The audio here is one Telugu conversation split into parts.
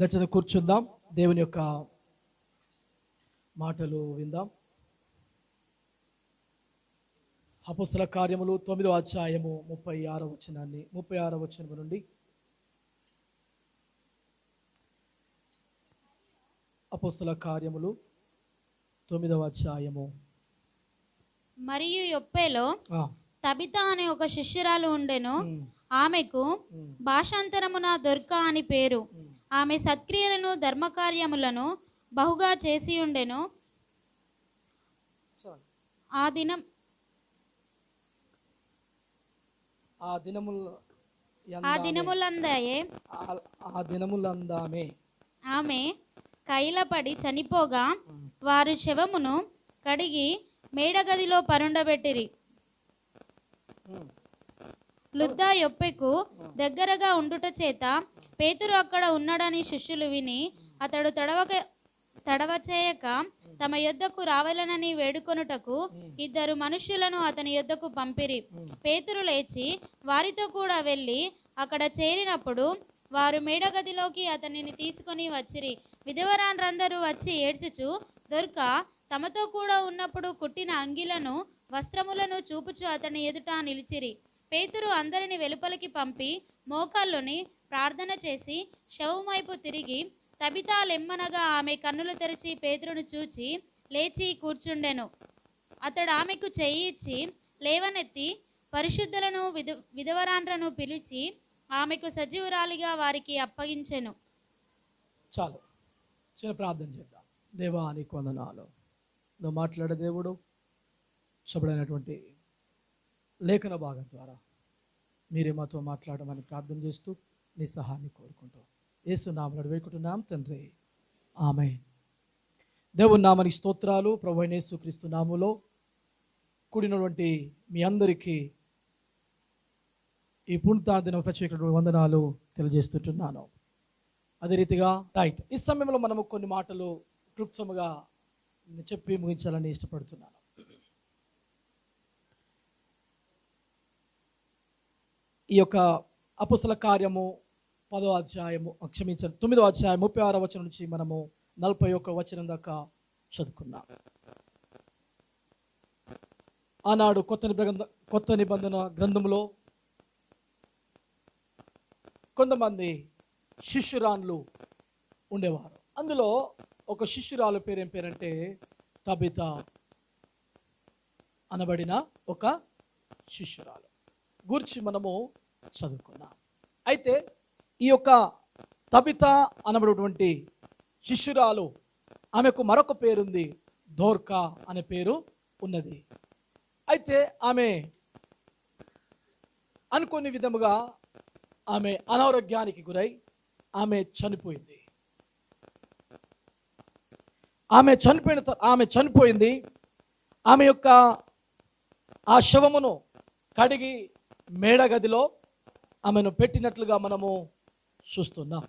దయచేసి కూర్చుందాం, దేవుని యొక్క మాటలు విందాం. అపోస్తల కార్యములు 9వ అధ్యాయము 36వ వచనాన్ని 36వ వచనం నుండి అపోస్తల కార్యములు 9వ అధ్యాయము. మరియు యొప్పేలో తబిత అనే ఒక శిష్యురాలు ఉండెను. ఆమెకు భాషాంతరమున దొర్క అని పేరు. ఆమె సత్క్రియలను ధర్మకార్యములను బహుగా చేసి ఉండెను. ఆ దినములందామే ఆమె కైలపడి చనిపోగా వారు శవమును కడిగి మేడగదిలో పరుండబెట్టిరి. లుద్దా యొప్పెకు దగ్గరగా ఉండుట చేత పేతురు అక్కడ ఉన్నాడని శిష్యులు విని అతడు తడవచేయక తమ యొద్దకు రావాలనని వేడుకొనుటకు 2 మనుష్యులను అతని యొద్దకు పంపిరి. పేతురు లేచి వారితో కూడా వెళ్ళి అక్కడ చేరినప్పుడు వారు మేడగదిలోకి అతనిని తీసుకొని వచ్చిరి. విధవరాండ్రందరూ వచ్చి ఏడ్చుచు దొర్క తమతో కూడా ఉన్నప్పుడు కుట్టిన అంగిలను వస్త్రములను చూపుచు అతని ఎదుట నిలిచిరి. పేతురు అందరిని వెలుపలికి పంపి మోకాళ్ళుని ప్రార్థన చేసి శవం వైపు తిరిగి తబితా లెమ్మనగా ఆమె కన్నులు తెరిచి పేతురును చూచి లేచి కూర్చుండెను. అతడు ఆమెకు చెయ్యి ఇచ్చి లేవనెత్తి పరిశుద్ధులను విధవరాండ్రను పిలిచి ఆమెకు సజీవురాలిగా వారికి అప్పగించెను. చాలు, చిన్న ప్రార్థన చేద్దాం. దేవా నీకు వందనాలు. నువ్వు మాట్లాడే దేవుడు, శుభ్రమైనటువంటి లేఖన భాగం ద్వారా మీరే మాతో మాట్లాడమని ప్రార్థన చేస్తూ నీ సహాయాన్ని కోరుకుంటూ యేసు నామములో వేడుకుంటున్నాం తండ్రి, ఆమేన్. దేవుని నామానికి స్తోత్రాలు. ప్రభువైన యేసుక్రీస్తు నామములో కూడినటువంటి మీ అందరికీ ఈ పుణ్యతార దిన ప్రత్యేకమైన వందనాలు తెలియజేస్తుంటున్నాను. అదే రీతిగా ఈ సమయంలో మనము కొన్ని మాటలు క్లుప్తంగా చెప్పి ముగించాలని ఇష్టపడుతున్నాను. ఈ యొక్క అపోస్తల కార్యము 9వ అధ్యాయము 36వ వచనం నుంచి మనము 41వ వచనం దాకా చదువుకున్నాం. ఆనాడు కొత్త నిబంధన గ్రంథములో కొంతమంది శిష్యురాన్లు ఉండేవారు. అందులో ఒక శిష్యురాలు పేరేం పేరంటే తబిత అనబడిన ఒక శిష్యురాలు గురించి మనము చదువుకున్నాం. అయితే ఈ యొక్క తబిత అనబడినటువంటి శిష్యురాలు, ఆమెకు మరొక పేరుంది, దోర్కా అనే పేరు ఉన్నది. అయితే ఆమె అనుకోని విధముగా ఆమె అనారోగ్యానికి గురై ఆమె చనిపోయింది. ఆమె చనిపోయింది. ఆమె యొక్క ఆ శవమును కడిగి మేడగదిలో ఆమెను పెట్టినట్లుగా మనము చూస్తున్నాం.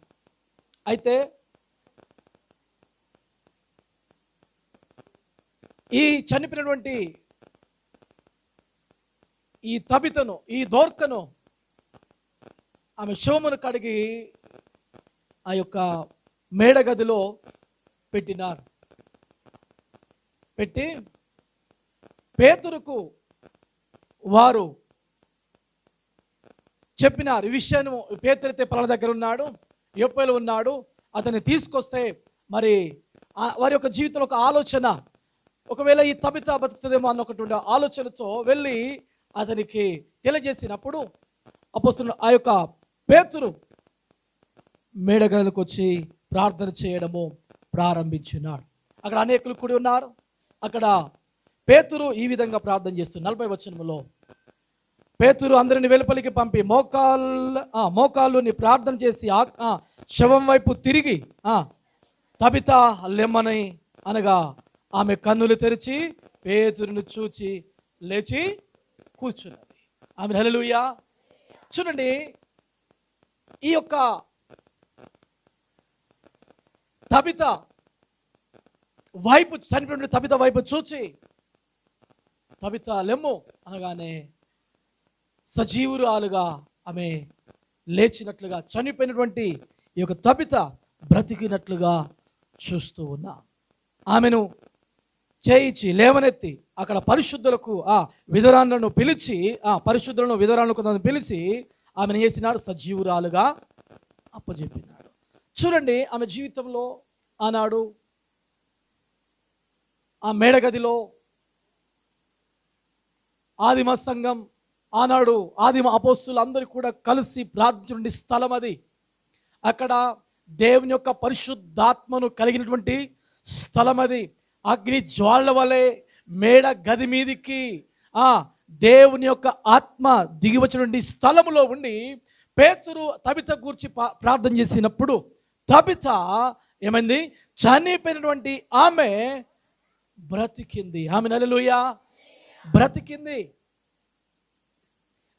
అయితే ఈ చనిపోయినటువంటి ఈ తబితను, ఈ దోర్కను ఆమె శవమును కడిగి ఆ యొక్క మేడగదిలో పెట్టినారు. పెట్టి పేతురుకు వారు చెప్పినారు ఈ విషయాన్ని. పేతురైతే పలానా దగ్గర ఉన్నాడు, యొప్పేలో ఉన్నాడు, అతన్ని తీసుకొస్తే మరి వారి యొక్క జీవితంలో ఒక ఆలోచన, ఒకవేళ ఈ తబిత బతుకుతుందేమో అన్న ఒకటి ఆలోచనతో వెళ్ళి అతనికి తెలియజేసినప్పుడు అపోస్తలుడు ఆ యొక్క పేతురు మేడగదిలోకి వచ్చి ప్రార్థన చేయడము ప్రారంభించినాడు. అక్కడ అనేకులు కూడి ఉన్నారు. అక్కడ పేతురు ఈ విధంగా ప్రార్థన చేస్తున్నారు. 40వ వచనములో పేతురు అందరిని వెలుపలికి పంపి మోకాళ్ళుని ప్రార్థన చేసి శవం వైపు తిరిగి తబిత లెమ్మని అనగా ఆమె కన్నులు తెరిచి పేతురును చూచి లేచి కూర్చున్నది. ఆమె హల్లెలూయా. చూడండి, ఈ యొక్క తబిత వైపు, చనిపోయిన తబిత వైపు చూచి తబిత లెమ్ము అనగానే సజీవురాలుగా ఆమె లేచినట్లుగా, చనిపోయినటువంటి ఈ యొక్క తబిత బ్రతికినట్లుగా చూస్తూ ఉన్నాం. ఆమెను చేయించి లేవనెత్తి అక్కడ పరిశుద్ధులకు విధురాలను పిలిచి పరిశుద్ధులను విధురాలను కొంతమంది పిలిచి ఆమెను చేసినాడు, సజీవురాలుగా అప్పచెప్పినాడు. చూడండి, ఆమె జీవితంలో ఆనాడు ఆ మేడగదిలో ఆదిమ సంఘం, ఆనాడు ఆదిమ అపోస్తులు అందరూ కూడా కలిసి ప్రార్థించే స్థలం అది. అక్కడ దేవుని యొక్క పరిశుద్ధాత్మను కలిగినటువంటి స్థలం అది. అగ్ని జ్వాలల వలె మేడ గది మీదికి దేవుని యొక్క ఆత్మ దిగి వచ్చినటువంటి స్థలములో ఉండి పేతురు తబిత గూర్చి ప్రార్థన చేసినప్పుడు తబిత ఏమైంది? చనిపోయినటువంటి ఆమె బ్రతికింది. ఆమె హల్లెలూయా, బ్రతికింది.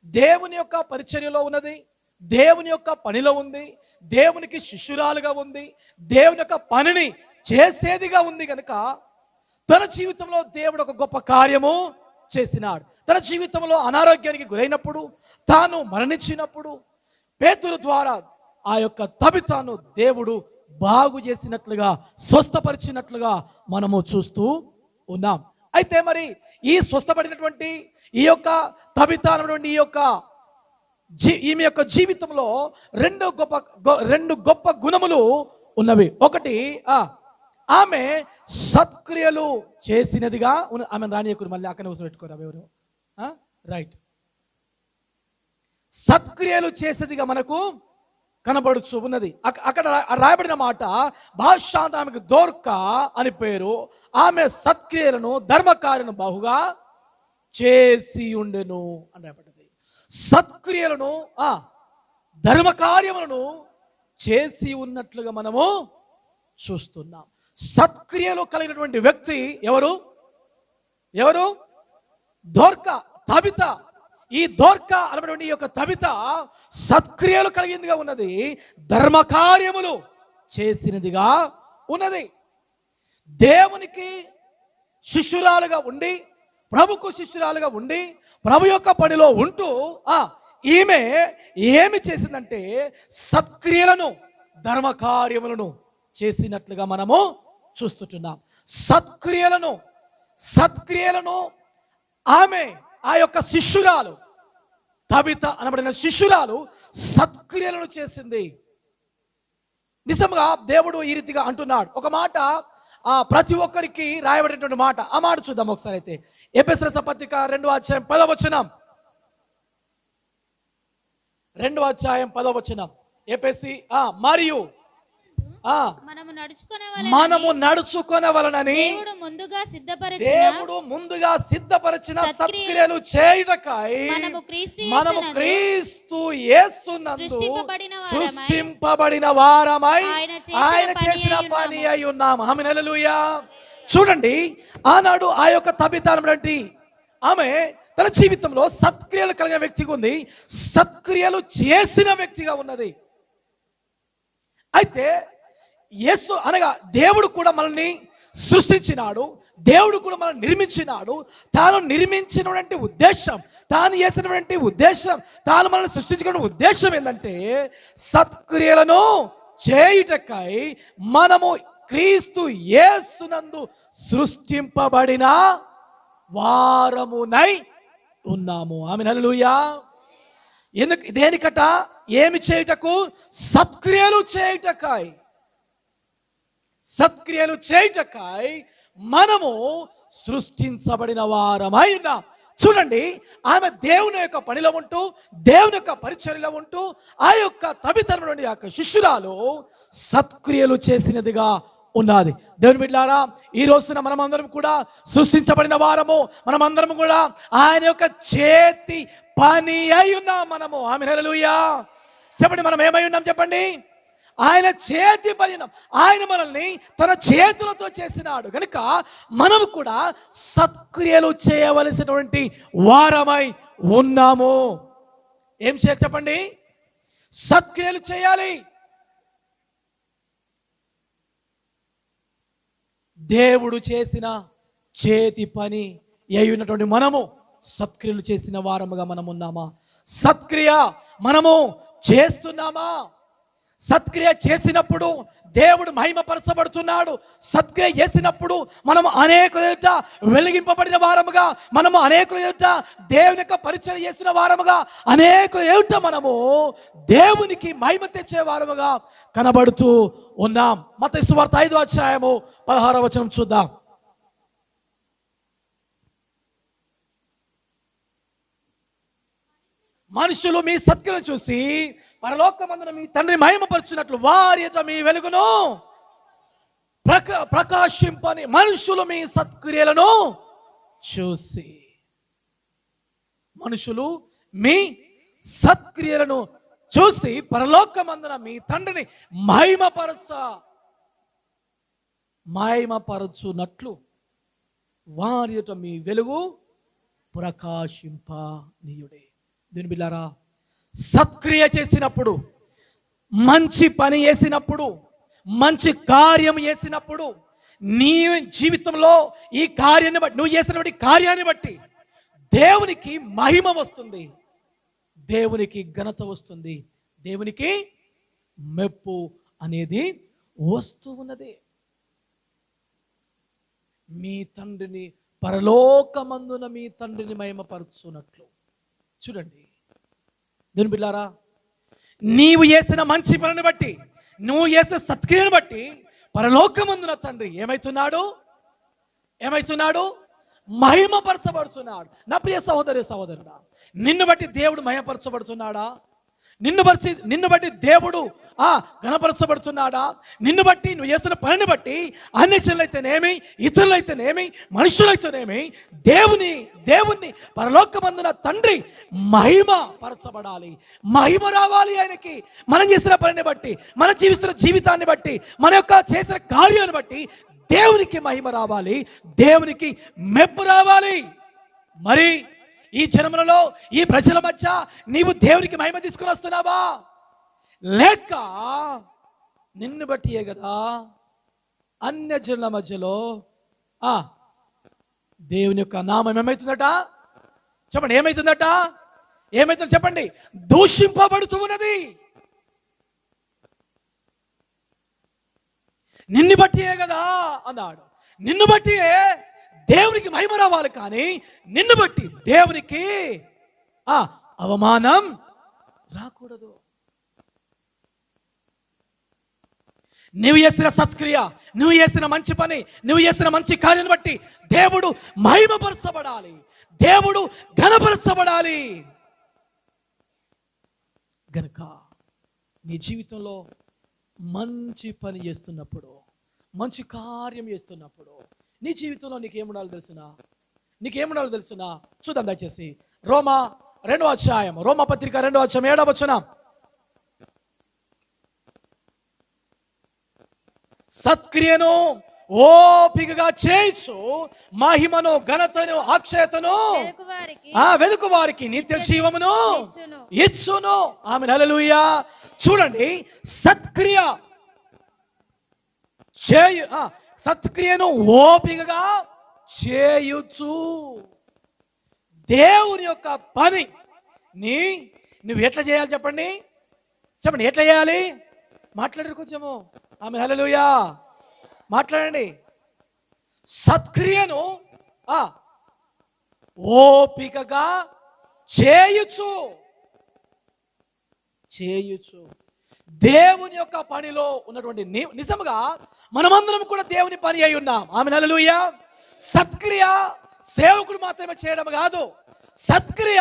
దేవుని యొక్క పరిచర్యలో ఉన్నది, దేవుని యొక్క పనిలో ఉంది, దేవునికి శిష్యురాలుగా ఉంది, దేవుని యొక్క పనిని చేసేదిగా ఉంది కనుక తన జీవితంలో దేవుడు ఒక గొప్ప కార్యము చేసినాడు. తన జీవితంలో అనారోగ్యానికి గురైనప్పుడు, తాను మరణించినప్పుడు పేతురు ద్వారా ఆ యొక్క తబితను దేవుడు బాగు చేసినట్లుగా, స్వస్థపరిచినట్లుగా మనము చూస్తూ ఉన్నాం. అయితే మరి ఈ స్వస్థపడినటువంటి ఈ యొక్క తబిత అనేటువంటి ఈమె యొక్క జీవితంలో రెండు గొప్ప గుణములు ఉన్నవి. ఒకటి, ఆమె సత్క్రియలు చేసినదిగా ఆమె రానియకుడు. మళ్ళీ అక్కడ పెట్టుకోరా ఎవరు? రైట్, సత్క్రియలు చేసేదిగా మనకు కనబడుచు ఉన్నది. అక్కడ రాయబడిన మాట భాషాంత ఆమెకు దోర్క అని పేరు. ఆమె సత్క్రియలను ధర్మకార్యను బహుగా చేసి ఉండెను అని రాయబడింది. సత్క్రియలను ధర్మకార్యములను చేసి ఉన్నట్లుగా మనము చూస్తున్నాం. సత్క్రియలు కలిగినటువంటి వ్యక్తి ఎవరు? దోర్క, తబిత. ఈ దోర్క అనబడిన ఈ యొక్క తబిత సత్క్రియలు కలిగిందిగా ఉన్నది, ధర్మకార్యములు చేసినదిగా ఉన్నది. దేవునికి శిష్యురాలుగా ఉండి, ప్రభుకు శిష్యురాలుగా ఉండి, ప్రభు యొక్క పనిలో ఉంటూ ఈమె ఏమి చేసిందంటే సత్క్రియలను ధర్మకార్యములను చేసినట్లుగా మనము చూస్తుంటున్నాం. సత్క్రియలను ఆమె ఆ యొక్క శిష్యురాలు, తబిత అనబడిన శిష్యురాలు సత్క్రియలను చేసింది. నిజంగా దేవుడు ఈ రీతిగా అంటున్నాడు. ఒక మాట ప్రతి ఒక్కరికి రాయబడినటువంటి మాట. ఆ మాట చూద్దాం ఒకసారి. అయితే ఎఫెసీయుల రాసిన పత్రిక 2వ అధ్యాయం 10వ వచనం. 2వ అధ్యాయం 10వ వచనం. ఎఫెసీ మరియు మనము నడుచుకొనవలనని దేవుడు ముందుగా సిద్ధపరిచిన సత్క్రియలు చేయుటకై మనము క్రీస్తు యేసునందు సృష్టింపబడిన వారమై ఆయన చేసిన పని అయి ఉన్నాము. ఆమేన్, హల్లెలూయా. చూడండి, ఆనాడు ఆ యొక్క తబిత అనేటువంటి ఆమె తన జీవితంలో సత్క్రియలు కలిగిన వ్యక్తిగా ఉంది, సత్క్రియలు చేసిన వ్యక్తిగా ఉన్నది. అయితే యేసు అనగా దేవుడు కూడా మనల్ని సృష్టించినాడు, దేవుడు కూడా మనల్ని నిర్మించినాడు. తాను నిర్మించినటువంటి ఉద్దేశం, తాను చేసినటువంటి ఉద్దేశం, తాను మనల్ని సృష్టించిన ఉద్దేశం ఏంటంటే సత్క్రియలను చేయుటకై మనము క్రీస్తు యేసునందు సృష్టింపబడిన వారమునై ఉన్నాము. ఆమేన్, హల్లెలూయా. ఎందుకు? దేనికట? ఏమి చేయుటకు? సత్క్రియలు చేయుటకై. సత్క్రియలు చేయుటకై మనము సృష్టించబడిన వారమై ఉన్నాం. చూడండి, ఆమె దేవుని యొక్క పనిలో ఉంటూ, దేవుని యొక్క పరిచర్యలో ఉంటూ, ఆ యొక్క తబితమైనటువంటి యొక్క శిష్యురాలు సత్క్రియలు చేసినదిగా ఉన్నది. దేవుని బిడ్డలారా, ఈ రోజున మనమందరం కూడా సృష్టించబడిన వారము, మనమందరం కూడా ఆయన యొక్క చేతి పని అయి ఉన్నాం మనము. ఆమేన్, హల్లెలూయా. చెప్పండి, మనం ఏమై ఉన్నాం చెప్పండి? ఆయన చేతి పని. ఆయన మనల్ని తన చేతులతో చేసినాడు కనుక మనము కూడా సత్క్రియలు చేయవలసినటువంటి వారమై ఉన్నాము. ఏం చేయాలి చెప్పండి? సత్క్రియలు చేయాలి. దేవుడు చేసిన చేతి పని అయి ఉన్నటువంటి మనము సత్క్రియలు చేసిన వారముగా మనం ఉన్నామా? సత్క్రియ మనము చేస్తున్నామా? సత్క్రియ చేసినప్పుడు దేవుడు మహిమపరచబడుతున్నాడు. సత్క్రియ చేసినప్పుడు మనము అనేకుల ఎదుట వెలిగింపబడిన వారముగా, మనము అనేకుల ఎదుట దేవుని యొక్క పరిచయం చేసిన వారముగా, అనేకుల ఎదుట మనము దేవునికి మహిమ తెచ్చే వారముగా కనబడుతూ ఉన్నాం. మత్తయి సువార్త 5వ అధ్యాయము 16వ వచనం చూద్దాం. మనుషులు మీ సత్క్రియను చూసి పరలోకమందున మీ తండ్రి మహిమపరచున్నట్లు వారి ఎదుట మీ వెలుగును ప్రకాశింపని. మనుషులు మీ సత్క్రియలను చూసి, మనుషులు మీ సత్క్రియలను చూసి పరలోకమందున మీ తండ్రిని మహిమపరచున్నట్లు వారి ఎదుట మీ వెలుగు ప్రకాశింపనీయుడే. దీని బిల్లారా, సత్క్రియ చేసినప్పుడు, మంచి పని చేసినప్పుడు, మంచి కార్యం చేసినప్పుడు, నీ జీవితంలో ఈ కార్యాన్ని బట్టి, నువ్వు చేసినటువంటి కార్యాన్ని బట్టి దేవునికి మహిమ వస్తుంది, దేవునికి ఘనత వస్తుంది, దేవునికి మెప్పు అనేది వస్తూ ఉన్నది. మీ తండ్రిని, పరలోకమందున మీ తండ్రిని మహిమపరచున్నట్లు. చూడండి దీని బిల్లారా, నీవు చేసిన మంచి పనిని బట్టి, నువ్వు చేసిన సత్క్రియను బట్టి పరలోకమందున తండ్రి ఏమైతున్నాడు? మహిమపరచబడుతున్నాడు. నా ప్రియ సహోదరి సహోదరుడా, నిన్ను బట్టి దేవుడు మహిమపరచబడుతున్నాడా? నిన్ను బట్టి దేవుడు ఘనపరచబడుతున్నాడా? నిన్ను బట్టి, నువ్వు చేస్తున్న పనిని బట్టి అన్యజనులైతేనేమి, ఇతరులైతేనేమి, మనుషులైతేనేమి దేవుణ్ణి పరలోకమందున తండ్రి మహిమ పరచబడాలి, మహిమ రావాలి ఆయనకి. మనం చేసిన పనిని బట్టి, మనం జీవిస్తున్న జీవితాన్ని బట్టి, మన యొక్క చేసిన కార్యాన్ని బట్టి దేవునికి మహిమ రావాలి, దేవునికి మెప్పు రావాలి. మరి ఈ జనములలో, ఈ ప్రజల మధ్య నీవు దేవునికి మహిమ తీసుకుని వస్తున్నావా? లేక నిన్ను బట్టియే కదా అన్యజనుల మధ్యలో దేవుని యొక్క నామం ఏమవుతుందట? చెప్పండి, ఏమవుతుందట? ఏమవుతుందో చెప్పండి. దూషింపబడుతూ ఉన్నది. నిన్ను బట్టియే కదా అన్నాడు. నిన్ను బట్టియే దేవునికి మహిమ రావాలి, కానీ నిన్ను బట్టి దేవునికి అవమానం రాకూడదు. నువ్వు చేసిన సత్క్రియ, నువ్వు చేసిన మంచి పని, నువ్వు చేసిన మంచి కార్యాన్ని బట్టి దేవుడు మహిమపరచబడాలి, దేవుడు ఘనపరచబడాలి. గనుక నీ జీవితంలో మంచి పని చేస్తున్నప్పుడు, మంచి కార్యం చేస్తున్నప్పుడు నీ జీవితంలో నీకేముండాలో తెలుసునా? చూద్దాం దయచేసి. రోమా 2వ అధ్యాయం, రోమా పత్రిక 2వ అధ్యాయం 7వ వచనం. సత్క్రియను ఓపికగా చేయించు, మహిమను, ఘనతను, అక్షయతను వెదుకు వారికి నిత్య జీవమును ఇచ్చును. ఆమేన్, హల్లెలూయా. చూడండి, సత్క్రియను ఓపికగా చేయుచు. దేవుని యొక్క పని నువ్వు ఎట్లా చేయాలి చెప్పండి? ఎట్లా చేయాలి? మాట్లాడరు కొంచెము. ఆమేన్, హల్లెలూయా. మాట్లాడండి. సత్క్రియను ఓపికగా చేయుచు. దేవుని యొక్క పనిలో ఉన్నటువంటి నిజముగా మనమందరం కూడా దేవుని పని అయి ఉన్నాం. ఆమేన్, హల్లెలూయా. సత్క్రియ సేవకుడు మాత్రమే చేయడం కాదు. సత్క్రియ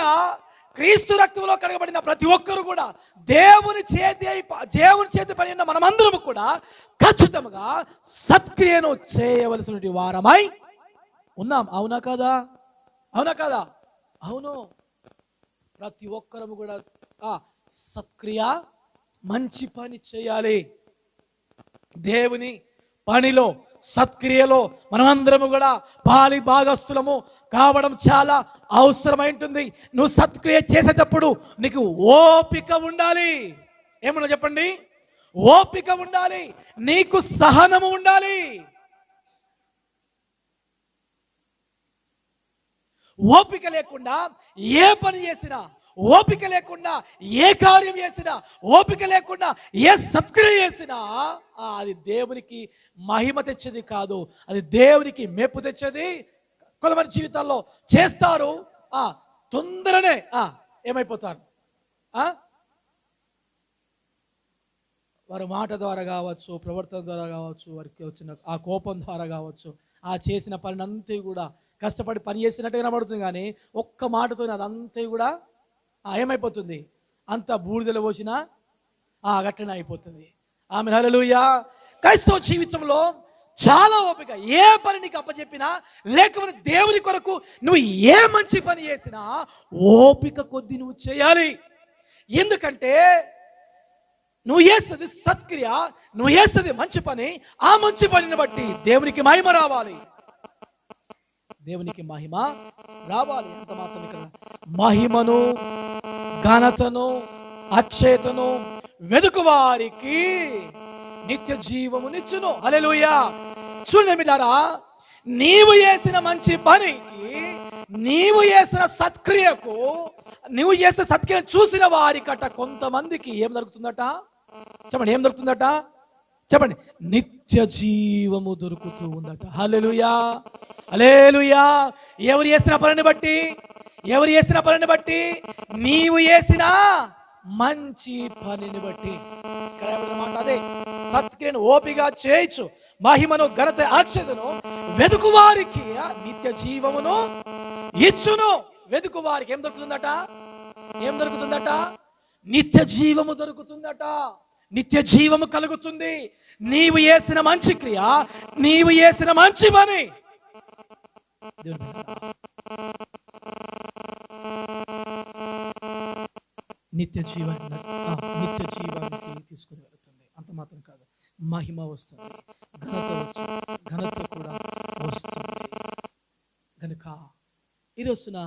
క్రీస్తు రక్తంలో కడగబడిన ప్రతి ఒక్కరు కూడా దేవుని చేతి పని ఉన్న మనమందరం కూడా ఖచ్చితంగా సత్క్రియను చేయవలసిన వారమై ఉన్నాం. అవునా కాదా? అవును. ప్రతి ఒక్కరము కూడా సత్క్రియ, మంచి పని చేయాలి. దేవుని పనిలో, సత్క్రియలో మనమందరము కూడా భాగస్థులము కావడం చాలా అవసరమై ఉంటుంది. నువ్వు సత్క్రియ చేసేటప్పుడు నీకు ఓపిక ఉండాలి. ఏమన్నా చెప్పండి? ఓపిక ఉండాలి, నీకు సహనము ఉండాలి. ఓపిక లేకుండా ఏ పని చేసినా, ఓపిక లేకుండా ఏ కార్యం చేసినా, ఓపిక లేకుండా ఏ సత్క్రియ చేసినా అది దేవునికి మహిమ తెచ్చేది కాదు, అది దేవునికి మెప్పు తెచ్చేది. కొంతమంది జీవితాల్లో చేస్తారు, తొందరనే ఏమైపోతారు, వారి మాట ద్వారా కావచ్చు, ప్రవర్తన ద్వారా కావచ్చు, వారికి వచ్చిన ఆ కోపం ద్వారా కావచ్చు, ఆ చేసిన పని అంతా కూడా కష్టపడి పని చేసినట్టుగా కనబడుతుంది, కానీ ఒక్క మాటతో అదంతా కూడా ఏమైపోతుంది, అంత బూడిదలో పోసిన గట్లనే అయిపోతుంది. ఆమె హల్లెలూయా. క్రైస్తవ జీవితంలో చాలా ఓపిక. ఏ పని నీకు అప్పచెప్పినా, లేకపోతే దేవుని కొరకు నువ్వు ఏ మంచి పని చేసినా ఓపిక కొద్ది నువ్వు చేయాలి. ఎందుకంటే నువ్వు చేస్తుంది సత్క్రియ, నువ్వు చేస్తుంది మంచి పని. ఆ మంచి పనిని బట్టి దేవునికి మహిమ రావాలి, దేవునికి మహిమ రావాలి. అంత మాత్రం ఇక్కడ మహిమను, ఘనతను, అక్షయతను వెదుకు వారికి నిత్య జీవమునిచ్చును. హల్లెలూయా. చూడండి మిత్రులారా, నీవు చేసిన మంచి పనికి, నీవు చేసిన సత్క్రియకు, నువ్వు చేసిన సత్క్రియ చూసిన వారికట కొంతమందికి ఏం దొరుకుతుందట? చెప్పండి, ఏం దొరుకుతుందట? చెప్పండి, నిత్య జీవము దొరుకుతూ ఉందట. హల్లెలూయా, హల్లెలూయా. ఎవరు చేసిన పనిని బట్టి, ఎవరు చేసిన పనిని బట్టి, నీవు చేసిన మంచి పనిని బట్టి. ఇక్కడ మాట అదే, సత్క్రియను ఓపిగా చేయొచ్చు, మహిమను, ఘనత, అక్షతను వెదుకు వారికి నిత్య జీవమును ఇచ్చును. వెదుకు వారికి ఏం దొరుకుతుందట? ఏం దొరుకుతుందట? నిత్య జీవము దొరుకుతుందట. నిత్య జీవము కలుగుతుంది నీవు చేసిన మంచి క్రియ, నీవు చేసిన మంచి పని. నిత్య జీవానికి తీసుకుని వెళుతుంది. అంత మాత్రం కాదు, మహిమ వస్తుంది, ఘనత కూడా వస్తుంది. కనుక ఈరోజున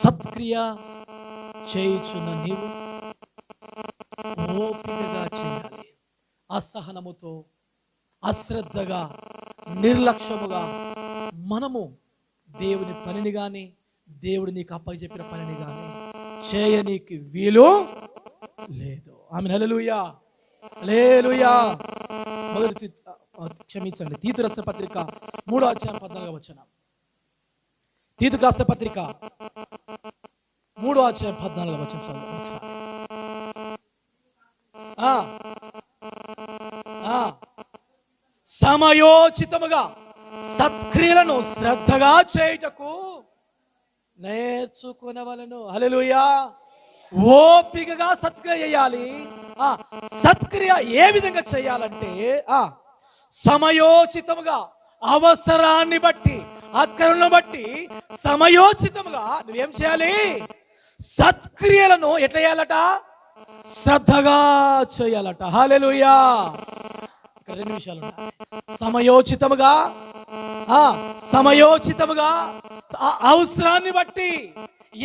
సత్క్రియ చేయుచున్న నీవు ఓపికగా చేయాలి. అసహనముతో, అశ్రద్ధగా, నిర్లక్ష్యముగా మనము దేవుని పనిని కానీ, దేవుడు నీకు అప్పచెప్పిన పనిని కానీ చేయనీకి వీలు లేదు. ఆమేన్. హల్లెలూయా, హల్లెలూయా. క్షమించండి, తీతు రాసిన పత్రిక 3వ అధ్యాయం 14వ వచనం. తీతుకు రాసిన పత్రిక 3వ అధ్యాయం 14వ వచనం చదువు ఒకసారి. సమయోచితముగా సత్క్రియలను శ్రద్ధగా చేయుటకు నేర్చుకొనవలెను. హల్లెలూయా. ఓపికగా సత్క్రియ చేయాలి. సత్క్రియ ఏ విధంగా చేయాలంటే సమయోచితముగా, అవసరాన్ని బట్టి, అక్కరను బట్టి సమయోచితముగా నువ్వేం చేయాలి? సత్క్రియలను ఎట్లా చేయాలట? శ్రద్ధగా చేయాలట. హల్లెలూయా. ఇక్కడ 2 విషయాలు ఉన్నాయి. సమయోచితముగా, సమయోచితముగా అవసరాన్ని బట్టి,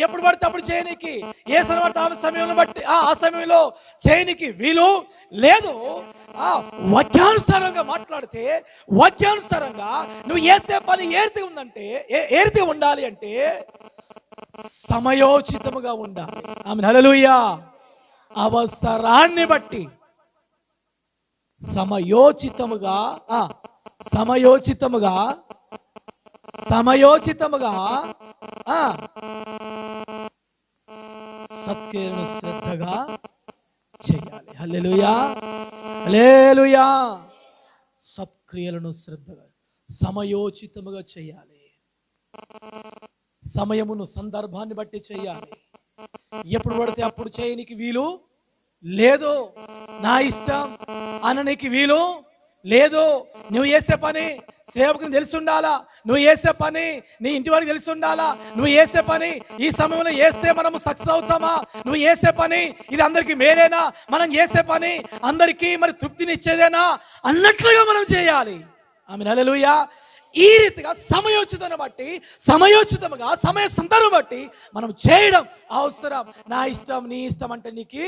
ఎప్పుడు పడితే అప్పుడు చేయనికి, ఏ సమయంలో బట్టి ఆ సమయంలో చేయనికి వీలు లేదు. వాక్యానుసారంగా మాట్లాడితే, వాక్యానుసారంగా నువ్వు చేసే పని ఏరితే ఉండాలి అంటే సమయోచితముగా ఉండాలి. ఆమేన్. హల్లెలూయా. అవసరాన్ని బట్టి సమయోచితముగా సత్క్రియలను శ్రద్ధగా చేయాలి. హల్లెలూయా, హల్లెలూయా. సత్క్రియలను శ్రద్ధగా, సమయోచితముగా చేయాలి. సమయమును, సందర్భాన్ని బట్టి చేయాలి. ఎప్పుడు పడితే అప్పుడు చేయనికి వీలు లేదు. నా ఇష్టం అననికి వీలు లేదు. నువ్వు చేసే పని సేవకుని తెలిసి ఉండాలా, నువ్వు చేసే పని నీ ఇంటి వారికి తెలిసి ఉండాలా, నువ్వు చేసే పని ఈ సమయంలో చేస్తే మనము సక్సెస్ అవుతామా, నువ్వు చేసే పని ఇది అందరికి మేలేనా, మనం చేసే పని అందరికీ మరి తృప్తినిచ్చేదేనా అన్నట్లుగా మనం చేయాలి. ఆమేన్. హల్లెలూయా. ఈ రీతిగా సమయోచితాన్ని బట్టి, సమయోచితముగా సమయ సందర్భం బట్టి మనం చేయడం అవసరం. నా ఇష్టం నీ ఇష్టం అంటే నీకు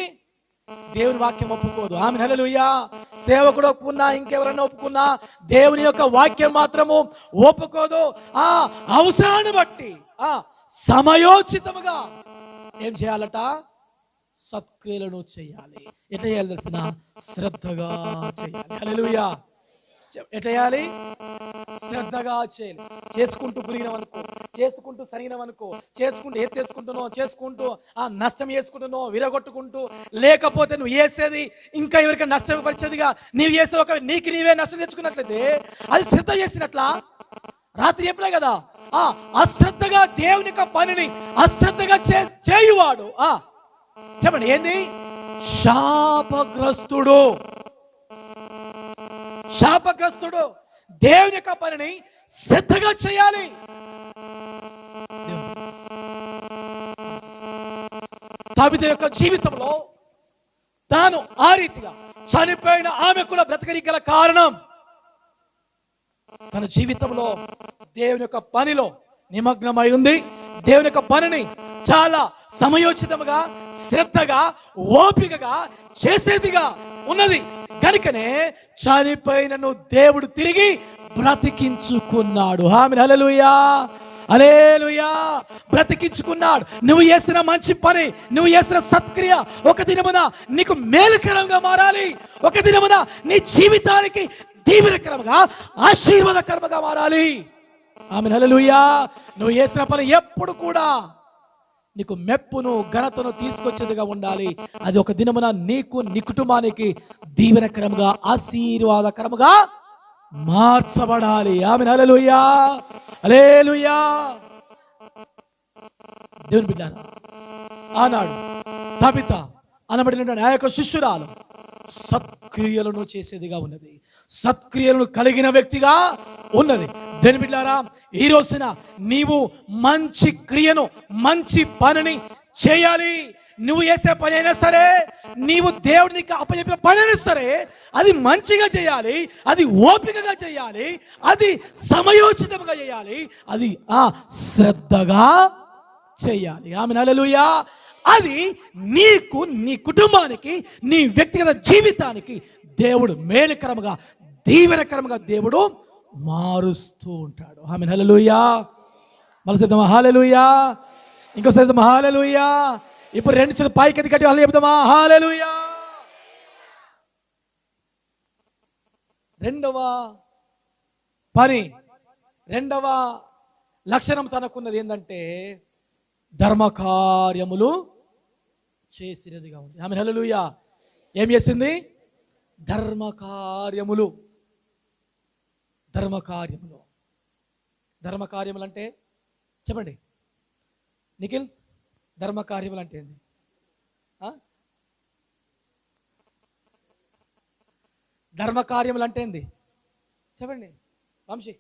దేవుని వాక్యం ఒప్పుకోదు. ఆమేన్. హల్లెలూయా. సేవకుడు ఒప్పుకున్నా, ఇంకెవరన్నా ఒప్పుకున్నా, దేవుని యొక్క వాక్యం మాత్రము ఒప్పుకోదు. అవసరాన్ని బట్టి, సమయోచితముగా ఏం చేయాలట? సత్క్రియలను చేయాలి. ఎట్లా చేయాలి తెలిసిన? శ్రద్ధగా చేయాలి. హల్లెలూయా. ఎట్లా చేయాలి? శ్రద్ధగా చేయాలి. చేసుకుంటూ గురిగినవనుకో, చేసుకుంటూ సరిగినవనుకో, చేసుకుంటూ ఎత్తేసుకుంటున్నావు, చేసుకుంటూ నష్టం చేసుకుంటున్నావు, విరగొట్టుకుంటూ, లేకపోతే నువ్వు వేసేది ఇంకా ఎవరికైనా నష్టం పరిచేదిగా నీవు చేస్తే ఒక నీకు నీవే నష్టం తెచ్చుకున్నట్లయితే అది శ్రద్ధ చేసినట్లా? రాత్రి చెప్పలే కదా, అశ్రద్ధగా దేవుని యొక్క పనిని అశ్రద్ధగా చేయువాడు చెప్పండి ఏంది? శాపగ్రస్తుడు. శాపగ్రస్తుడు. దేవుని యొక్క పనిని శ్రద్ధగా చేయాలి. తాబిత యొక్క జీవితంలో తాను ఆ రీతిగా చనిపోయిన ఆమె కూడా బ్రతకడానికి గల కారణం తన జీవితంలో దేవుని యొక్క పనిలో నిమగ్నమై ఉంది. దేవుని యొక్క పనిని చాలా సమయోచితముగా, శ్రద్ధగా, ఓపికగా చేసేదిగా ఉన్నది. కనుకనే చనిపోయినను దేవుడు తిరిగి బ్రతికించుకున్నాడు. ఆమేన్. హల్లెలూయా, హల్లెలూయా. బ్రతికించుకున్నాడు. నువ్వు చేసిన మంచి పని, నువ్వు చేసిన సత్క్రియ ఒక దినమున నీకు మేలుకరంగా మారాలి. ఒక దినమున నీ జీవితానికి దీవెనకరంగా, ఆశీర్వాదకరంగా మారాలి. ఆమేన్. హల్లెలూయా. నువ్వు చేసిన పని ఎప్పుడు కూడా నీకు మెప్పును, ఘనతను తీసుకొచ్చేదిగా ఉండాలి. అది ఒక దినమున నీకు, నీ కుటుంబానికి దీవెనకరంగా, ఆశీర్వాదకరంగా మార్చబడాలి. ఆమేన్. హల్లెలూయా, హల్లెలూయా. దేవుని బిడ్డలారా, ఆనాడు తబిత అనబడిన ఆ యొక్క శిష్యురాలు సత్క్రియలను చేసేదిగా ఉన్నది. సత్క్రియలను కలిగిన వ్యక్తిగా ఉన్నది. దేవుని బిడ్డలారా, ఈ రోజున నీవు మంచి క్రియను, మంచి పనిని చేయాలి. నువ్వు చేసే పని అయినా సరే, నీవు దేవుడికి అప్పచెప్పిన పని అయినా సరే, అది మంచిగా చేయాలి, అది ఓపికగా చేయాలి, అది సమయోచితంగా చేయాలి, అది శ్రద్ధగా చేయాలి. ఆమేన్. హల్లెలూయా. అది నీకు, నీ కుటుంబానికి, నీ వ్యక్తిగత జీవితానికి దేవుడు మేలుకరముగా, దీవెనకరముగా దేవుడు మారుస్తూ ఉంటాడు. ఆమేన్. హల్లెలూయా. మళ్ళీ చెప్దామా? హల్లెలూయా. ఇంకోసారి చెప్దామా? హల్లెలూయా. ఇప్పుడు రెండు చేతులు పైకి ఎత్తి గట్టి హల్లెలూయా చెప్దామా? హల్లెలూయా. రెండవ పని, రెండవ లక్షణం తనకున్నది ఏంటంటే ధర్మకార్యములు చేసినదిగా ఉంది. ఆమేన్. హల్లెలూయా. ఏం చేసింది? ధర్మకార్యములు. ధర్మకార్యములు. ధర్మకార్యములు అంటే చెప్పండి నిఖిల్, ధర్మకార్యములు అంటే ఏంది? ధర్మకార్యములు అంటే ఏంది? చెప్పండి వంశీ,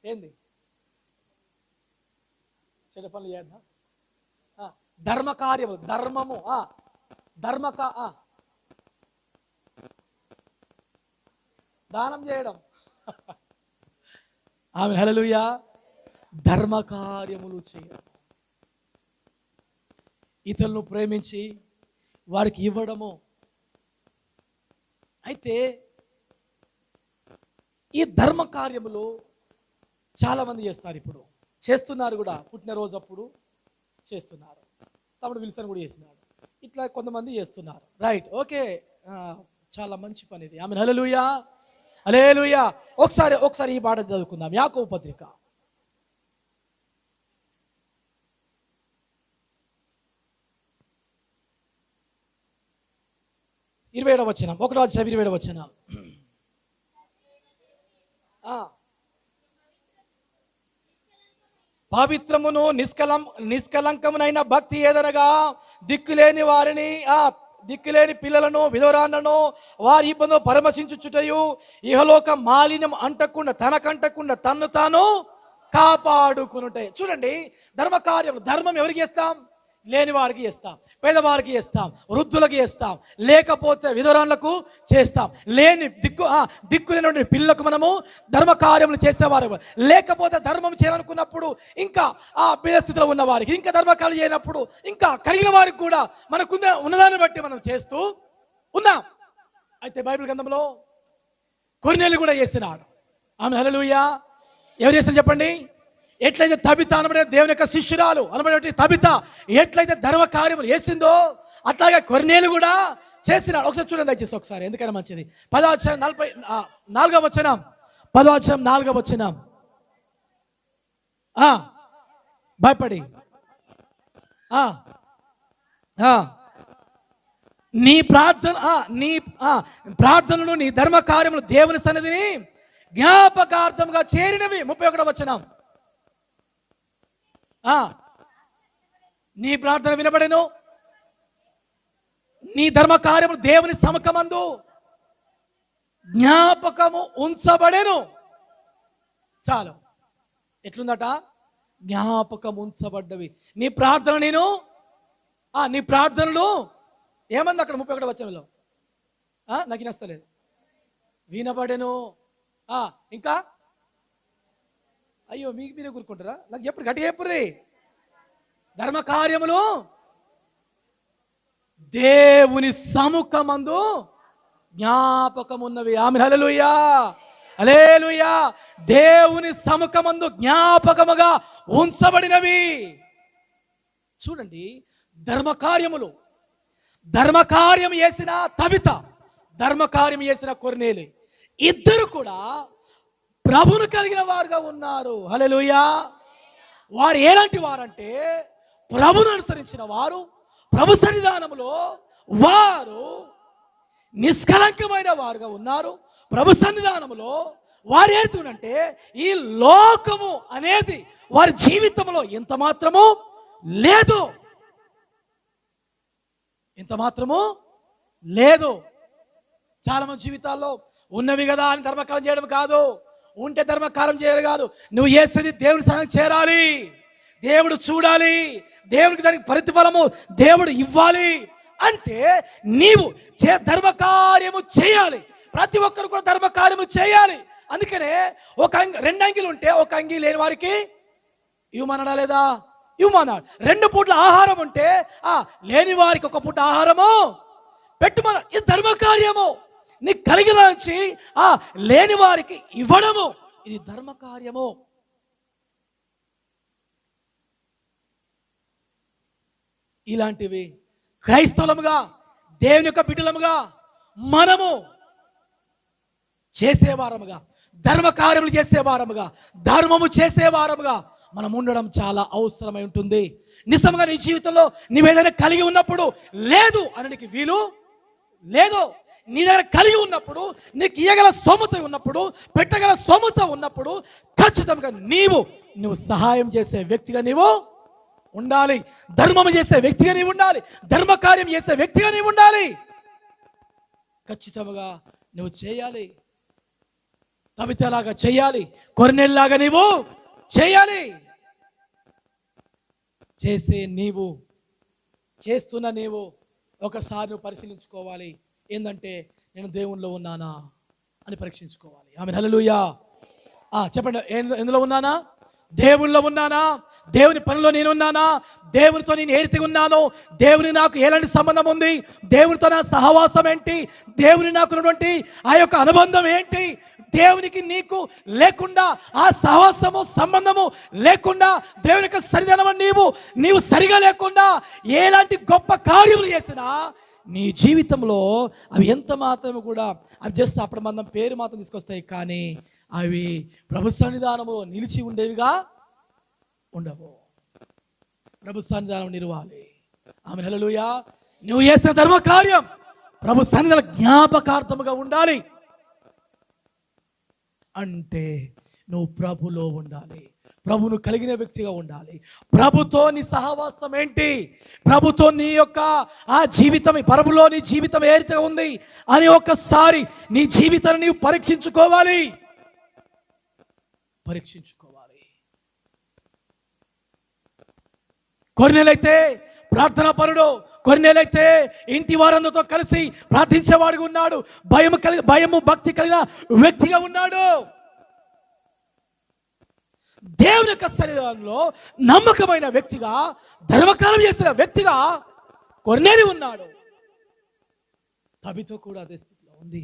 ఏంది? చెడు పనులు చేద్దా? ధర్మకార్యము, ధర్మము, దానం చేయడం. ఆమేన్. హల్లెలూయా. ధర్మకార్యములు చేయడం, ఇతరులను ప్రేమించి వారికి ఇవ్వడము. అయితే ఈ ధర్మకార్యములు చాలా మంది చేస్తారు, ఇప్పుడు చేస్తున్నారు కూడా. పుట్టినరోజు అప్పుడు చేస్తున్నారు, తమ్ముడు విల్సన్ కూడా చేస్తున్నాడు, ఇట్లా కొంతమంది చేస్తున్నారు. రైట్, ఓకే, చాలా మంచి పని ఇది. ఆమేన్. హల్లెలూయా, హల్లెలూయా. ఒకసారి ఈ పాట చదువుకుందాం. యాకోబు పత్రిక 27వ వచనం, 1వ అధ్యాయం 27వ వచనం. పవిత్రమును నిష్కలంకమునైన భక్తి ఏదనగా దిక్కులేని వారిని, దిక్కులేని పిల్లలను, విధవరాలను వారి ఇబ్బందులు పరామర్శించుటయు, ఇహలోక మాలిన్యం అంటకుండా, తనకంటకుండా తన్ను తాను కాపాడుకునుటే. చూడండి, ధర్మకార్యం, ధర్మం ఎవరికి చేస్తాం? లేని వారికి చేస్తాం, పేదవారికి చేస్తాం, వృద్ధులకి చేస్తాం, లేకపోతే విధవరాలకు చేస్తాం, దిక్కు లేని పిల్లలకు మనము ధర్మకార్యములు చేసేవారు. లేకపోతే ధర్మం చేయాలనుకున్నప్పుడు ఇంకా ఆ పేదస్థితిలో ఉన్న వారికి, ఇంకా ధర్మకార్యం చేయనప్పుడు ఇంకా కలిగిన వారికి కూడా మనకు ఉన్నదాన్ని బట్టి మనం చేస్తూ ఉన్నాం. అయితే బైబిల్ గ్రంథంలో కొర్నేలు కూడా చేసినాడు. ఆమె హల్లెలూయా. ఎవరు చేస్తారు చెప్పండి? ఎట్లయితే తబిత అనబడే దేవుని యొక్క శిష్యురాలు అనబడే తబిత ఎట్లయితే ధర్మ కార్యములు చేసిందో అట్లాగే కొర్నేలు కూడా చేసినాడు. ఒకసారి చూడండి దయచేసి ఒకసారి, ఎందుకైనా మంచిది. 10వ వచనం 4వ వచనం. భయపడి నీ ప్రార్థనలు నీ ధర్మ కార్యములు దేవుని సన్నిధిని జ్ఞాపకార్థంగా చేరినవి. 31వ వచనం. నీ ప్రార్థన వినబడెను, నీ ధర్మ కార్యములు దేవుని సముఖమందు జ్ఞాపకము ఉంచబడెను. చాలు. ఎట్లుందట? జ్ఞాపకం ఉంచబడ్డవి. నీ ప్రార్థన నీ ప్రార్థనలు ఏమంది అక్కడ 31వ వచనంలో? నాకు నచ్చలేదు. వినబడెను. ఇంకా అయ్యో మీకు మీరే కూరుకుంటారా? నాకు ఎప్పుడు గట్టి ఎప్పుడు ధర్మ కార్యములు దేవుని సముఖమందు జ్ఞాపకం ఉన్నవి. ఆమేన్. హల్లెలూయా, హల్లెలూయా. దేవుని సముఖమందు జ్ఞాపకముగా ఉంచబడినవి. చూడండి, ధర్మకార్యం చేసిన తబిత, ధర్మకార్యం చేసిన కొర్నేలి, ఇద్దరు కూడా ప్రభును కలిగిన వారుగా ఉన్నారు. హల్లెలూయా. వారు ఎలాంటి వారంటే ప్రభును అనుసరించిన వారు, ప్రభు సన్నిధానములో వారు నిష్కలంకమైన వారుగా ఉన్నారు. ప్రభు సన్నిధానములో వారు ఏడుతున్నంటే ఈ లోకము అనేది వారి జీవితంలో ఎంత మాత్రము లేదు, ఎంత మాత్రము లేదు. చాలా మంది జీవితాల్లో ఉన్నవి కదా అని ధర్మకారం చేయడం కాదు, ఉంటే ధర్మకారం చేయడం కాదు. నువ్వు చేసేది దేవుని సన్నిధికి చేరాలి, దేవుడు చూడాలి, దేవుడికి దానికి ప్రతిఫలము దేవుడు ఇవ్వాలి. అంటే నీవు ధర్మకార్యము చేయాలి. ప్రతి ఒక్కరు కూడా ధర్మకార్యము చేయాలి. అందుకనే రెండు అంగీలు ఉంటే ఒక అంగీ లేని వారికి ఇవ్వమనడా లేదా? ఇవ్వమన్నాడు. 2 పూట్ల ఆహారం ఉంటే లేని వారికి 1 పూట ఆహారము పెట్టుమన్నాడు. ఇది ధర్మకార్యము. నీకు కలిగిన నుంచి లేని వారికి ఇవ్వడము, ఇది ధర్మకార్యము. ఇలాంటివి క్రైస్తవులముగా, దేవుని యొక్క బిడ్డలముగా మనము చేసేవారముగా, ధర్మకార్యములు చేసేవారముగా, ధర్మము చేసేవారముగా మనం ఉండడం చాలా అవసరమై ఉంటుంది. నిజంగా నీ జీవితంలో నీవేదైనా కలిగి ఉన్నప్పుడు లేదు అనడానికి వీలు లేదు. నీ దగ్గర కలిగి ఉన్నప్పుడు, నీకు ఇయ్యగల సొమ్ముత ఉన్నప్పుడు, పెట్టగల సొమ్ముత ఉన్నప్పుడు ఖచ్చితంగా నువ్వు సహాయం చేసే వ్యక్తిగా నీవు ఉండాలి. ధర్మము చేసే వ్యక్తిగా నీవు ఉండాలి. ధర్మకార్యం చేసే వ్యక్తిగా నీవు ఉండాలి. ఖచ్చితంగా నువ్వు చేయాలి. తబితలాగా చేయాలి, కొర్నేలులాగా నీవు చేయాలి. చేస్తున్న నీవు ఒకసారి నువ్వు పరిశీలించుకోవాలి. ఏంటంటే నేను దేవునిలో ఉన్నానా అని పరీక్షించుకోవాలి. ఆమేన్. హల్లెలూయా. చెప్పండి, ఎందులో ఉన్నానా? దేవునిలో ఉన్నానా? దేవుని పనిలో నేను ఉన్నానా? దేవునితో నేను ఏ రీతిగా ఉన్నాను? దేవుని నాకు ఎలాంటి సంబంధం ఉంది? దేవునితో నా సహవాసం ఏంటి? దేవుని నాకు ఉన్నటువంటి ఆ యొక్క అనుబంధం ఏంటి? దేవునికి నీకు లేకుండా ఆ సహవాసము సంబంధము లేకుండా, దేవుని యొక్క సరిదనము నీవు సరిగా లేకుండా ఎలాంటి గొప్ప కార్యములు చేసినా నీ జీవితంలో అవి ఎంత మాత్రము కూడా అవి జస్ట్ అప్పుడు మనం పేరు మాత్రం తీసుకొస్తాయి, కానీ అవి ప్రభు సన్నిధానము నిలిచి ఉండేవిగా ఉండవు. ప్రభు సన్నిధానం నిలవాలి. ఆమేన్. హల్లెలూయా. నువ్వు చేసిన ధర్మ కార్యం ప్రభు సన్నిధాన జ్ఞాపకార్థముగా ఉండాలి. అంటే నువ్వు ప్రభులో ఉండాలి, ప్రభును కలిగిన వ్యక్తిగా ఉండాలి. ప్రభుతో నీ సహవాసం ఏంటి? ప్రభుతో నీ యొక్క ఆ జీవితం, ప్రభులో నీ జీవితం ఏ రీతిగా ఉంది అని ఒక్కసారి నీ జీవితాన్ని నీవు పరీక్షించుకోవాలి. కొర్నేలైతే ప్రార్థనా పరుడు, కొర్నేలైతే ఇంటి వారందరితో కలిసి ప్రార్థించేవాడుగా ఉన్నాడు. భయము భక్తి కలిగిన వ్యక్తిగా ఉన్నాడు. దేవుని యొక్క సన్నిధానంలో నమ్మకమైన వ్యక్తిగా, ధర్మకార్యం చేసిన వ్యక్తిగా కొర్నేలి ఉన్నాడు. తబిత కూడా అదే స్థితిలో ఉంది.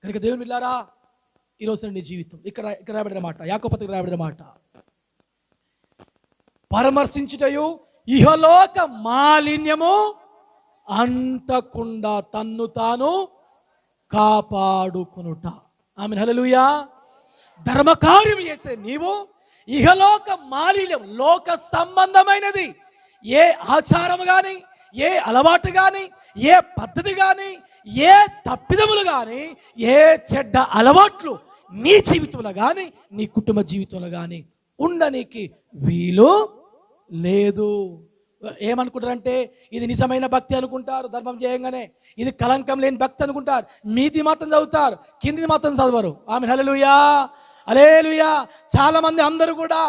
కనుక దేవుని బిడ్డలారా, ఈరోజు నీ జీవితం ఇక్కడ రాయబడిన మాట, యాకోబు పత్రికలో రాయబడిన మాట, పరామర్శించుటయు ఇహలోక మాలిన్యము అంటకుండా తన్ను తాను కాపాడుకునుట. ఆమేన్, హల్లెలూయా. ధర్మకార్యం చేసే నీవు ఇహలోక మాలిన్యం, లోక సంబంధమైనది ఏ ఆచారం కానీ, ఏ అలవాటు కానీ, ఏ పద్ధతి కానీ, ఏ తప్పిదములు కానీ, ఏ చెడ్డ అలవాట్లు నీ జీవితంలో కానీ, నీ కుటుంబ జీవితంలో కానీ ఉండనికి వీలు లేదు. ఏమనుకుంటారంటే ఇది నిజమైన భక్తి అనుకుంటారు, ధర్మం చేయంగానే ఇది కలంకం లేని భక్తి అనుకుంటారు. మీది మాత్రం చదువుతారు, కిందిది మాత్రం చదవరు. ఆమేన్, హల్లెలూయా, హల్లెలూయా. చాలా మంది అందరూ కూడా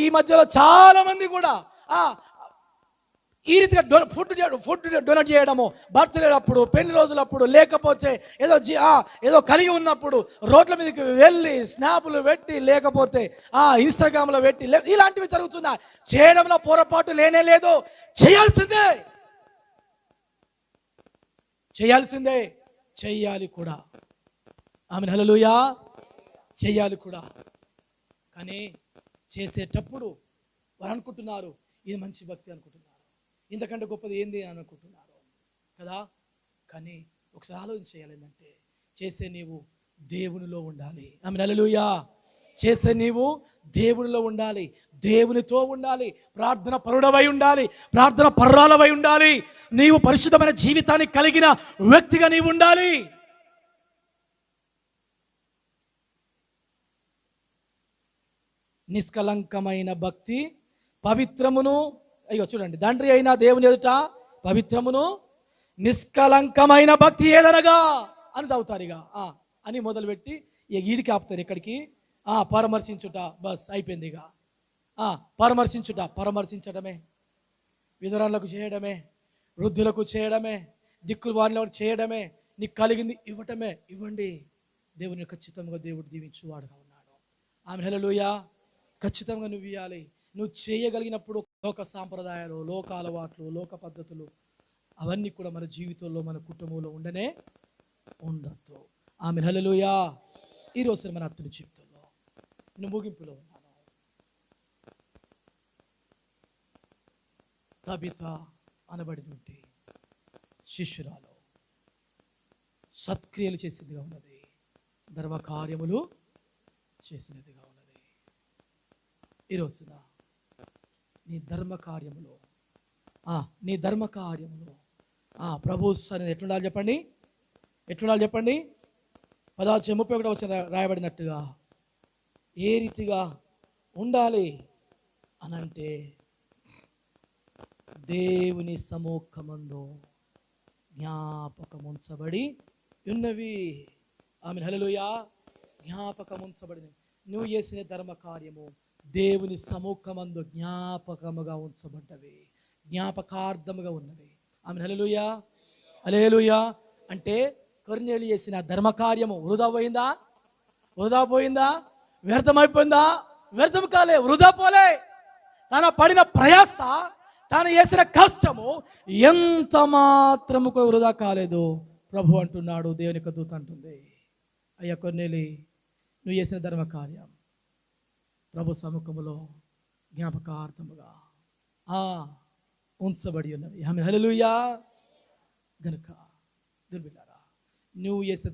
ఈ మధ్యలో చాలా మంది కూడా ఈ రీతిగా ఫుడ్ డొనేట్ చేయడము, బర్త్డే అప్పుడు, పెళ్లి రోజులప్పుడు, లేకపోతే ఏదో కలిగి ఉన్నప్పుడు రోడ్ల మీదకి వెళ్ళి స్నాపులు పెట్టి, లేకపోతే ఇన్స్టాగ్రామ్లో పెట్టి, ఇలాంటివి జరుగుతున్నాయి. చేయడంలో పొరపాటు లేనే లేదు. చేయాల్సిందే చెయ్యాలి కూడా. ఆమేన్, హల్లెలూయా. చెయ్యాలి కూడా. కానీ చేసేటప్పుడు వారు అనుకుంటున్నారు ఇది మంచి భక్తి అనుకుంటున్నారు, ఇంతకంటే గొప్పది ఏంది అని అనుకుంటున్నారు కదా. కానీ ఒకసారి ఆలోచన చేయాలి, ఏంటంటే చేసే నీవు దేవునిలో ఉండాలి. ఆమేన్, హల్లెలూయా. చేసే నీవు దేవునిలో ఉండాలి, దేవునితో ఉండాలి, ప్రార్థన పరుడవై ఉండాలి, ప్రార్థన పర్రాలవై ఉండాలి, నీవు పరిశుద్ధమైన జీవితాన్ని కలిగిన వ్యక్తిగా నీవు ఉండాలి. నిష్కలంకమైన భక్తి పవిత్రమును, అయ్యో చూడండి, తండ్రి అయిన దేవుని ఎదుట పవిత్రమును నిష్కలంకమైన భక్తి ఏదనగా అని చదువుతారు. ఇక అని మొదలుపెట్టి ఈడికి ఆపుతారు. ఎక్కడికి? పరామర్శించుట. బస్ అయిపోయింది. ఇక పరామర్శించడమే, విధురాలకు చేయడమే, వృద్ధులకు చేయడమే, దిక్కులు వారిలో చేయడమే, నీకు కలిగింది ఇవ్వటమే. ఇవ్వండి, దేవుని ఖచ్చితంగా దేవుడు దీవించువాడుగా ఉన్నాడు. ఆమేన్, హల్లెలూయా. ఖచ్చితంగా నువ్వు ఇవ్వాలి. నువ్వు చేయగలిగినప్పుడు లోక సాంప్రదాయాలు, లోక అలవాట్లు, లోక పద్ధతులు అవన్నీ కూడా మన జీవితంలో, మన కుటుంబంలో ఉండద్దు. ఆమేన్, హల్లెలూయా. ఈరోజు మన అతని జీవితంలో నేను ముగింపులో ఉన్నాను. తబిత అనబడినటువంటి శిష్యురాలు సత్క్రియలు చేసినదిగా ఉన్నది, ధర్మకార్యములు చేసినదిగా ఉన్నది. ఈరోజున నీ ధర్మ కార్యములో ప్రభు సన్నిధి ఎట్లుండాలి చెప్పండి? 31 వచ్చిన రాయబడినట్టుగా ఏ రీతిగా ఉండాలి అనంటే, దేవుని సముఖమందు జ్ఞాపకం ఉంచబడి ఉన్నవి. ఆమేన్, హల్లెలూయా. జ్ఞాపకం ఉంచబడినవి. నువ్వు చేసిన ధర్మ కార్యము దేవుని సముఖమందు జ్ఞాపకముగా ఉంచబడ్డవి, జ్ఞాపకార్థముగా ఉన్నవి. ఆమేన్, హల్లెలూయా, హల్లెలూయా. అంటే కొర్నేలియు చేసిన ధర్మకార్యము వృధా పోయిందా? వ్యర్థమైపోయిందా? వ్యర్థం కాలే, వృధా పోలే. తన పడిన ప్రయాస, తను చేసిన కష్టము ఎంత మాత్రము కూడా వృధా కాలేదు. ప్రభు అంటున్నాడు, దేవుని యొక్క దూత అంటుంది, అయ్యా కొర్నేలి, నువ్వు చేసిన ధర్మకార్యం ప్రభు సముఖములో జ్ఞాపకార్థముగా ఉంచబడి ఉన్నవి. ఆమేన్, హల్లెలూయా. గనుక దుర్బిలారా, నువ్వు చేసే